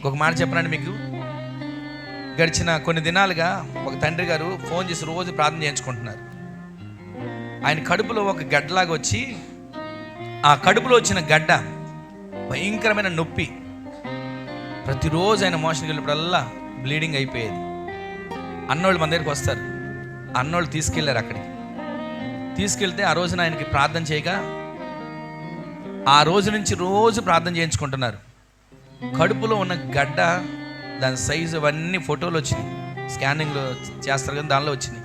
ఒక మాట చెప్పనండి మీకు. గడిచిన కొన్ని దినాలుగా ఒక తండ్రి గారు ఫోన్ చేసి రోజు ప్రార్థన చేయించుకుంటున్నారు. ఆయన కడుపులో ఒక గడ్డలాగా వచ్చి, ఆ కడుపులో వచ్చిన గడ్డ భయంకరమైన నొప్పి. ప్రతిరోజు ఆయన మోషన్కి వెళ్ళినప్పుడల్లా బ్లీడింగ్ అయిపోయేది. అన్నోళ్ళు మన దగ్గరికి వస్తారు. అన్నోళ్ళు తీసుకెళ్ళారు. అక్కడికి తీసుకెళ్తే ఆ రోజున ఆయనకి ప్రార్థన చేయగా ఆ రోజు నుంచి రోజు ప్రార్థన చేయించుకుంటున్నారు. కడుపులో ఉన్న గడ్డ, దాని సైజు అవన్నీ ఫోటోలు వచ్చినాయి. స్కానింగ్లో చేస్తారు కదా, దానిలో వచ్చినాయి.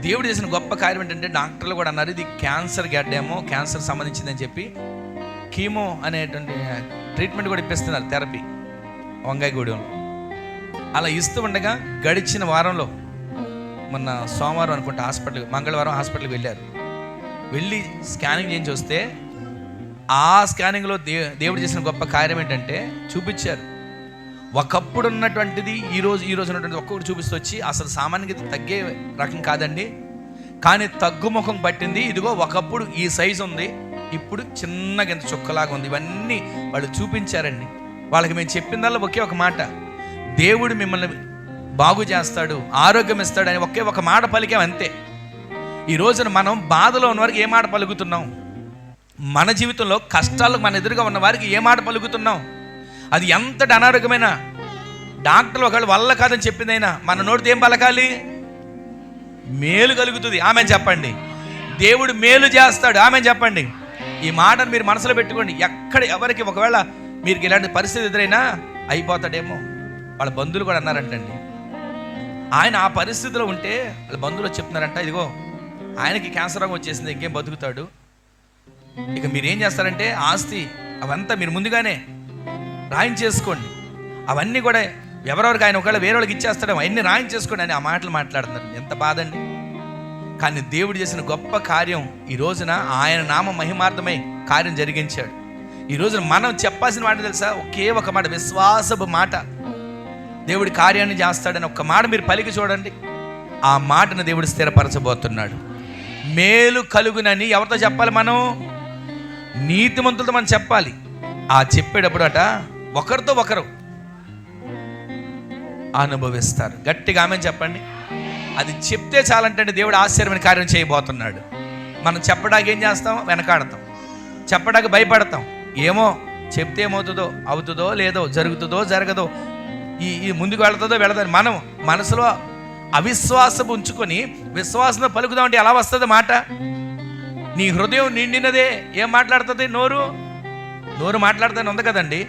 దేవుడు చేసిన గొప్ప కార్యం ఏంటంటే డాక్టర్లు కూడా అన్నారు ఇది క్యాన్సర్ గడ్డేమో, క్యాన్సర్ సంబంధించిందని చెప్పి కీమో అనేటువంటి ట్రీట్మెంట్ కూడా ఇప్పిస్తున్నారు, థెరపీ వంగాయగూడెంలో. అలా ఇస్తూ ఉండగా గడిచిన వారంలో, మొన్న సోమవారం అనుకుంటా మంగళవారం హాస్పిటల్కి వెళ్ళారు. వెళ్ళి స్కానింగ్ చేయించి వస్తే ఆ స్కానింగ్లో దేవుడు చేసిన గొప్ప కార్యం ఏంటంటే చూపించారు. ఒకప్పుడు ఉన్నటువంటిది ఈరోజు ఉన్నటువంటి ఒక్కొక్కటి చూపిస్తూ వచ్చి అసలు సామాన్యంగా తగ్గే రకం కాదండి, కానీ తగ్గుముఖం పట్టింది. ఇదిగో ఒకప్పుడు ఈ సైజు ఉంది, ఇప్పుడు చిన్నగా ఎంత చుక్కలాగా ఉంది. ఇవన్నీ వాళ్ళు చూపించారండి. వాళ్ళకి మేము చెప్పిందల్లా ఒకే ఒక మాట, దేవుడు మిమ్మల్ని బాగు చేస్తాడు, ఆరోగ్యం ఇస్తాడు అని ఒకే ఒక మాట పలికాం అంతే. ఈ రోజున మనం బాధలో ఉన్న వారికి ఏ మాట పలుకుతున్నాం? మన జీవితంలో కష్టాలు మన ఎదురుగా ఉన్న వారికి ఏ మాట పలుకుతున్నాం? అది ఎంతటి అనారోగ్యమైన డాక్టర్లు ఒకవేళ వల్ల కాదని చెప్పిందైనా మన నోటితో ఏం పలకాలి? మేలు కలుగుతుంది. ఆమె చెప్పండి. దేవుడు మేలు చేస్తాడు. ఆమె చెప్పండి. ఈ మాటను మీరు మనసులో పెట్టుకోండి. ఎక్కడ ఎవరికి ఒకవేళ మీరు ఇలాంటి పరిస్థితి ఎదురైనా అయిపోతాడేమో. వాళ్ళ బంధువులు కూడా అన్నారంటండి, ఆయన ఆ పరిస్థితిలో ఉంటే వాళ్ళ బంధువులు చెప్తున్నారంట, ఇదిగో ఆయనకి క్యాన్సర్ రోగం వచ్చేసింది, ఇంకేం బతుకుతాడు. ఇక మీరేం చేస్తారంటే ఆస్తి అవంతా మీరు ముందుగానే రాయించేసుకోండి. అవన్నీ కూడా ఎవరెవరికి ఆయన ఒకవేళ వేరే వాళ్ళకి ఇచ్చేస్తాడో అవన్నీ రాయించేసుకోండి అని ఆ మాటలు మాట్లాడుతున్నారు. ఎంత బాధండి. కానీ దేవుడు చేసిన గొప్ప కార్యం ఈ రోజున ఆయన నామ మహిమార్థమై కార్యం జరిగించాడు. ఈ రోజున మనం చెప్పాల్సిన మాట తెలుసా? ఒకే ఒక మాట, విశ్వాసపు మాట. దేవుడి కార్యాన్ని చేస్తాడని ఒక్క మాట మీరు పలికి చూడండి. ఆ మాటను దేవుడు స్థిరపరచబోతున్నాడు. మేలు కలుగునని ఎవరితో చెప్పాలి? మనం నీతిమంతులతో మనం చెప్పాలి. ఆ చెప్పేటప్పుడు అట ఒకరితో ఒకరు అనుభవిస్తారు. గట్టిగా ఆమె చెప్పండి. అది చెప్తే చాలంటే దేవుడు ఆశ్చర్యమైన కార్యం చేయబోతున్నాడు. మనం చెప్పడానికి ఏం చేస్తాం? వెనకాడతాం. చెప్పడానికి భయపడతాం. ఏమో చెప్తే ఏమవుతుందో, అవుతుందో లేదో, జరుగుతుందో జరగదో, ఈ ముందుకు వెళుతుందో వెళ్ళదని మనం మనసులో అవిశ్వాసం ఉంచుకొని విశ్వాసంతో పలుకుదామంటే ఎలా వస్తుంది మాట? నీ హృదయం నిండినదే ఏం మాట్లాడుతుంది? నోరు మాట్లాడుతానే ఉంది కదండి.